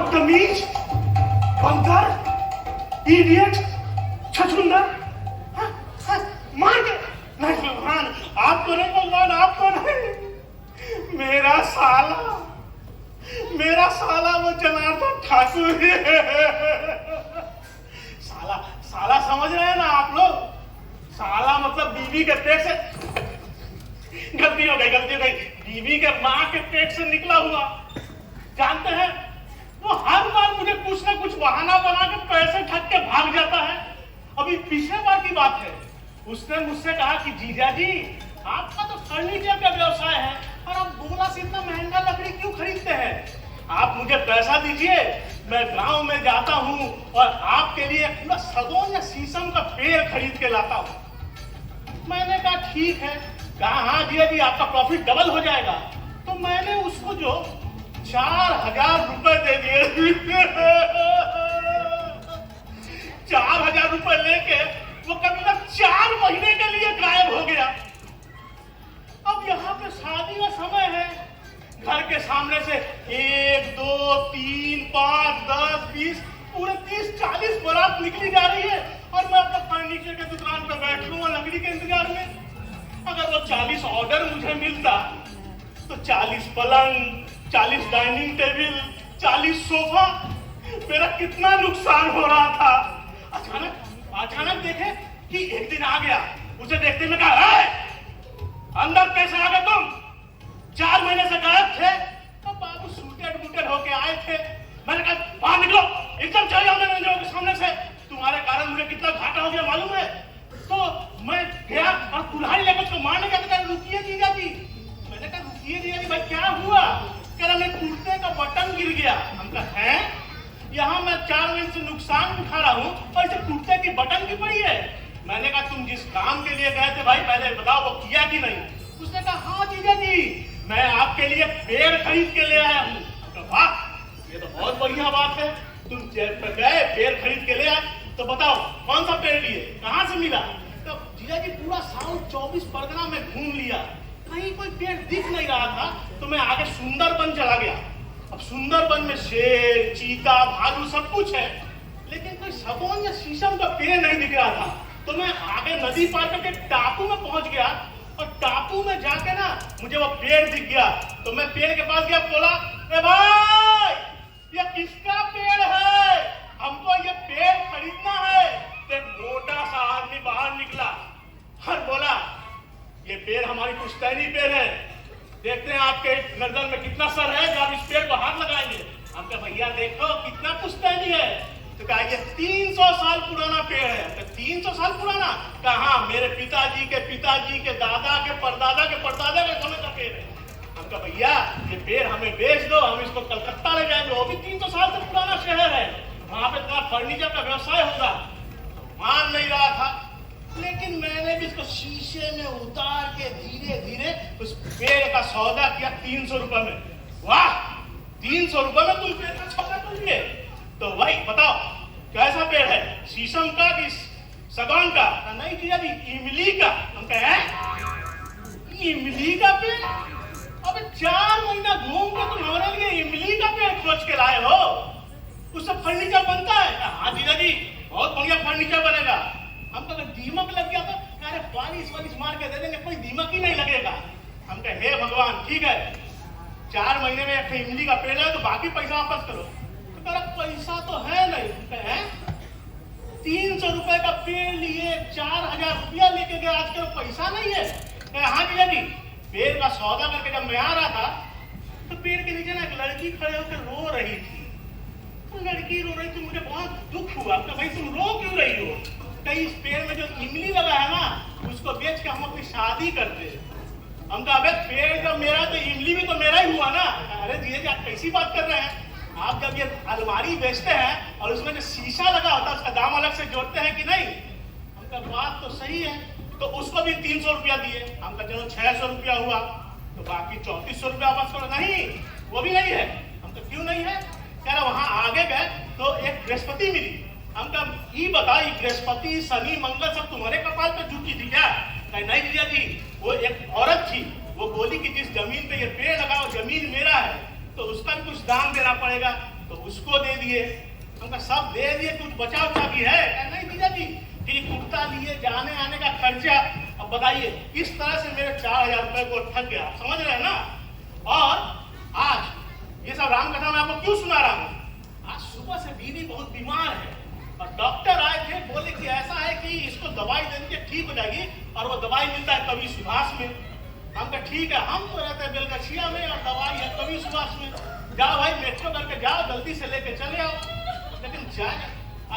बदतमीज, बंदर, इडियट, छछूंदर, मार के नहीं भगवान, आपको नहीं भगवान, आपको नहीं, मेरा साला वो जनार्दन ठाकुर साला समझ रहे हैं ना आप लोग? साला मतलब बीवी के पेट से, गलती हो गई, बीवी के माँ के पेट से निकला हुआ। जानते हैं वो हर बार मुझे कुछ ना कुछ बहाना बना के पैसे ठग के भाग जाता है। अभी पिछले बार की बात है, उसने मुझसे कहा कि जीजा जी आपका तो फर्नीचर का व्यवसाय है और आप बोला से इतना महंगा लकड़ी क्यों खरीदते हैं? आप मुझे पैसा दीजिए, मैं गांव में जाता हूं और आपके लिए पूरा सागौन या शीशम का पेड़ खरीद के लाता हूं। मैंने कहा ठीक है, कहा हाँ जीजा जी आपका प्रॉफिट डबल हो जाएगा। तो मैंने उसको जो 4000 रुपए दे दिए 4000 रुपए लेके वो करीबन 4 महीने के लिए गायब हो गया। अब यहाँ पे शादी का समय है, घर के सामने से 1 2 3 5 10 20 पूरे 30-40 बारात निकली जा रही है और मैं अपने फर्नीचर के दुकान पर बैठ लूं लकड़ी के इंतजार में। अगर वो 40 ऑर्डर मुझे मिलता तो 40 पलंग, 40 डाइनिंग टेबल, 40 सोफा, मेरा कितना नुकसान हो रहा था। अचानक देखे कि एक दिन आ गया, उसे देखते में कहा अंदर कैसे आ गए तुम? 4 महीने से गायब थे। तो बाबू सूटेड होके आए थे। मैंने कहा बाहर निकलो, एकदम चले जाओ मेरे के सामने से, तुम्हारे कारण मुझे कितना घाटा हो गया मालूम है? तो मैं गया और कुल्हाड़ी लेकर उसको मारने गया। तो रुकिए जीजा जी, मैंने कहा रुकिए जीजा जी, भाई क्या हुआ? कह रहा मेरे कुर्ते का बटन गिर गया। हम कहा है यहाँ मैं 4 महीने से नुकसान उठा रहा हूँ और इसे कुर्ते की बटन की पड़ी है। मैंने कहा तुम जिस काम के लिए गए थे भाई पहले बताओ वो किया कि नहीं? उसने कहा हाँ जीजा जी मैं आपके लिए पेड़ खरीद के ले आया हूँ। वाह ये तो बहुत बढ़िया बात है, तुम गए पेड़ खरीद के ले आए, तो बताओ कौन सा पेड़ लिए, कहाँ से मिला? तो जीजा जी पूरा साउथ 24 परगना में घूम लिया, कहीं कोई पेड़ दिख नहीं रहा था। तो मैं आगे सुंदरबन चला गया। अब सुंदरबन में शेर, चीता, भालू सब कुछ है, लेकिन कोई सागौन या शीशम का पेड़ नहीं दिख रहा था। तो मैं आगे नदी पार करके टापू में पहुंच गया और टापू में जाके ना मुझे वो पेड़ दिख गया। तो मैं पेड़ के पास गया, बोला ए भाई ये किसका पेड़ है? हमको ये पेड़ खरीदना है। तो एक मोटा सा आदमी बाहर निकला और बोला ये पेड़ हमारी पुश्तैनी पेड़ है, देखते हैं आपके नजर में कितना सर है जो आप इस पेड़ को हाथ लगाएंगे। हम कहा भैया देखो कितना पुश्तैनी है। तो कहा ये 300 साल पुराना पेड़ है। तो 300 साल पुराना? कहा मेरे पिताजी के दादा के परदादा के समय का पेड़ है। हम कहा भैया ये पेड़ हमें बेच दो, हम इसको कलकत्ता ले जाएंगे, वो भी 300 साल से पुराना शहर है, वहां पे तुम्हारा फर्नीचर का व्यवसाय होगा। मान नहीं रहा था, लेकिन मैंने भी इसको शीशे में उतार के धीरे धीरे उस पेड़ का सौदा किया 300 रुपए में। वाह 300 रुपए में तुम पेड़ का सौदा कर लिए? तो भाई बताओ कैसा पेड़ है, शीशम का कि सागौन का? नहीं जीजा जी इमली का। हम कहे इमली का पेड़? अबे 4 महीना घूम के तुम हमारे लिए इमली का पेड़ खोज के लाए हो? उससे फर्नीचर बनता है? हाँ जीजा जी बहुत बढ़िया फर्नीचर बनेगा। हम तो दीमक लग गया था, अरे पालिश मार के दे देंगे, कोई दीमक ही नहीं लगेगा। हम कहे हे भगवान ठीक है 4 महीने में एक इमली का पेड़ है तो बाकी पैसा वापस करो। तो कह पैसा तो है नहीं। 300 रुपए का पेड़ लिए 4000 रुपया लेके गए, आजकल पैसा नहीं है। हाँ जीजा जी पेड़ का सौदा करके जब मैं आ रहा था तो पेड़ के नीचे ना एक लड़की खड़े होकर रो रही थी। तो लड़की रो रही थी, मुझे बहुत दुख हुआ। तो भाई तुम रो क्यों रही हो? कहीं इस पेड़ में जो इमली लगा है ना उसको बेच के हम अपनी शादी करते हैं। हम कहा अबे पेड़ जब मेरा तो इमली भी तो मेरा ही हुआ ना। अरे जीजा जी आप कैसी बात कर रहे हैं? आप जब ये अलमारी बेचते हैं और उसमें जो शीशा लगा होता है उसका दाम अलग से जोड़ते हैं कि नहीं? हमका बात तो सही है। तो उसको भी 300 रुपया दिए। हमका चलो 600 रुपया हुआ, तो बाकी 3400 रुपया वापस करो। नहीं वो भी नहीं है। हम तो क्यों नहीं है? कह रहा वहां आगे गए तो एक बृहस्पति मिली। हमका ये बताई बृहस्पति शनि मंगल सब तुम्हारे कपाल पे झुकी थी क्या? नहीं जीजा जी वो एक औरत थी, वो बोली कि जिस जमीन पे ये पेड़ लगा वो जमीन मेरा है तो उसका भी कुछ दाम देना पड़ेगा। तो उसको दे दिए। हमका सब दे दिए, कुछ बचा उचा भी है? नहीं जीजा जी, फिर कुर्ता लिए, जाने आने का खर्चा। अब बताइए, इस तरह से मेरे 4000 रुपए को ठग गया, समझ रहे हैं ना। और आज ये सब राम कथा मैं आपको क्यों सुना रहा हूँ? आज सुबह से बीवी बहुत बीमार है और डॉक्टर आए थे, बोले कि ऐसा है कि इसको दवाई देंगे ठीक हो जाएगी। और वो दवाई मिलता है कवि सुभाष में। हम कहा ठीक है, हम तो रहते हैं बेलगछिया में और दवाई है कवि सुभाष में। जाओ भाई, मेट्रो करके जाओ, जल्दी से लेके चले आओ। लेकिन जाए,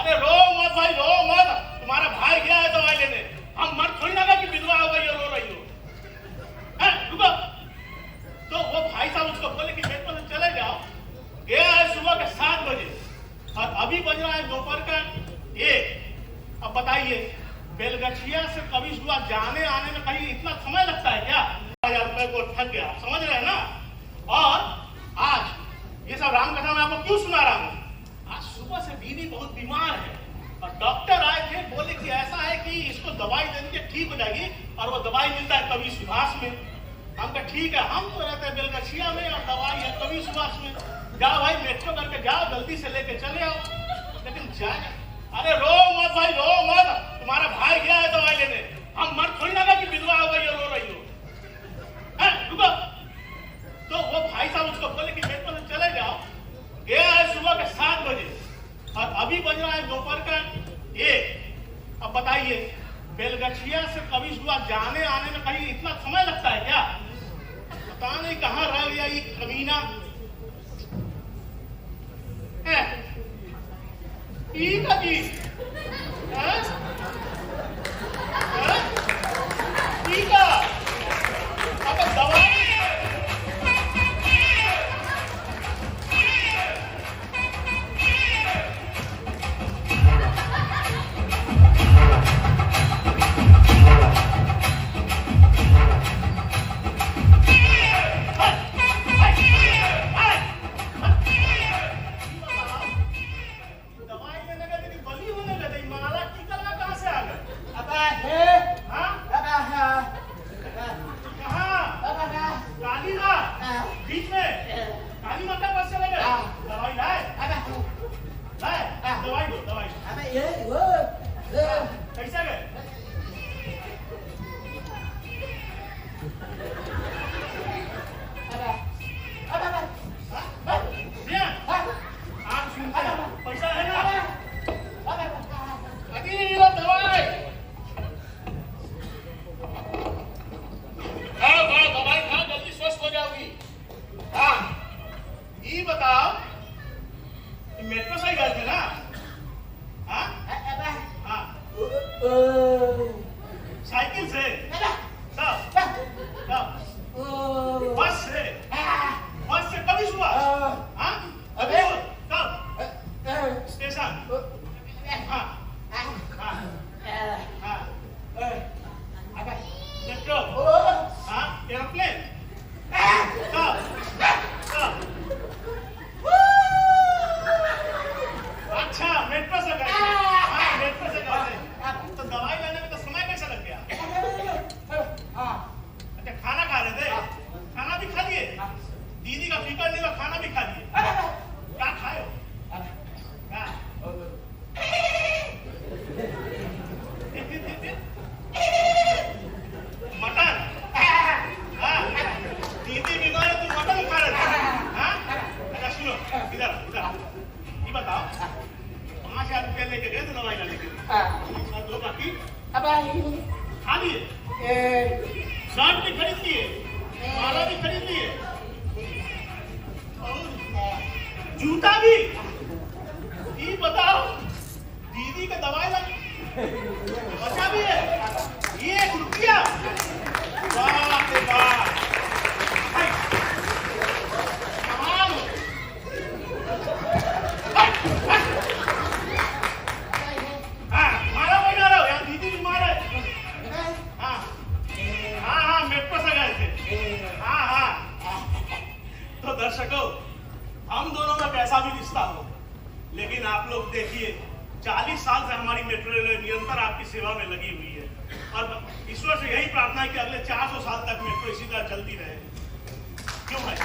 अरे रो मत भाई, रो मत, तुम्हारा भाई गया है दवाई लेने। हम मर थोड़ी ना कि विधवा हो गई हो, रो रही हो। रुको। तो वो भाई साहब उसको बोले कि मेट्रो से चले जाओ। गया है सुबह के 7 बजे और अभी बज रहा है दोपहर का 1। अब बताइए, बेलगछिया से कभी सुबह जाने आने में कहीं इतना समय लगता है क्या? 1000 रुपए को ठग गया, समझ रहे हैं ना। और आज ये सब राम कथा मैं आपको क्यों सुना रहा हूँ? आज सुबह से बीवी बहुत बीमार है और डॉक्टर आए थे, बोले कि ऐसा है कि इसको दवाई देंगे ठीक हो जाएगी। और वो दवाई मिलता है कवि सुभाष में। हम कहा ठीक है, हम तो रहते हैं बेलगछिया में और दवाई है कवि सुभाष में। जाओ भाई, मेट्रो करके जाओ, जल्दी से लेके चले आओ। लेकिन जाए, अरे रो मत भाई, रो मत, तुम्हारा भाई गया है दवाई लेने। हम मर थोड़ी ना कि विधवा हो गई हो, रो रही हो। रुको। तो वो भाई साहब उसको बोले कि मेट्रो से चले जाओ। गया है सुबह के 7 बजे और अभी बज रहा है दोपहर का 1। अब बताइए, बेलगछिया से कभी सुबह जाने आने में कहीं इतना समय लगता है क्या? पता नहीं कहाँ रह गया ये कमीना। ठीक है जी, ठीक है। अब दवाई मेट्रो से ही गए थे ना? साइकिल से? बस से? बस से कभी सुबह? अभी कब? स्टेशन? मेट्रो? एरोप्लेन? कब? अच्छा, मेट्रो से गए थे। मेट्रो से गए थे। तो दवाई लेने में तो समय कैसे लग गया? अच्छा, खाना खा रहे थे? खाना भी खा लिए? दीदी का फिकर नहीं हुआ, खाना भी खा लिए? क्या खाए हो? मटन? दीदी बीमार है, तुम मटन खा रहे थे? अच्छा सुनो, इधर ये बताओ, 5000 रुपये लेके गए थे दवाई लेने के लिए, दो बाकी खा लिए, शर्ट भी खरीद लिए, माला भी खरीद लिए, जूता भी। ये बताओ, दीदी का दवाई बचा भी है 1 रुपया? बाप रे बाप, दर्शकों, हम दोनों में कैसा भी रिश्ता हो, लेकिन आप लोग देखिए 40 साल से हमारी मेट्रो रेलवे निरंतर आपकी सेवा में लगी हुई है और ईश्वर से यही प्रार्थना है कि अगले 400 साल तक मेट्रो इसी तरह चलती रहे। क्यों है?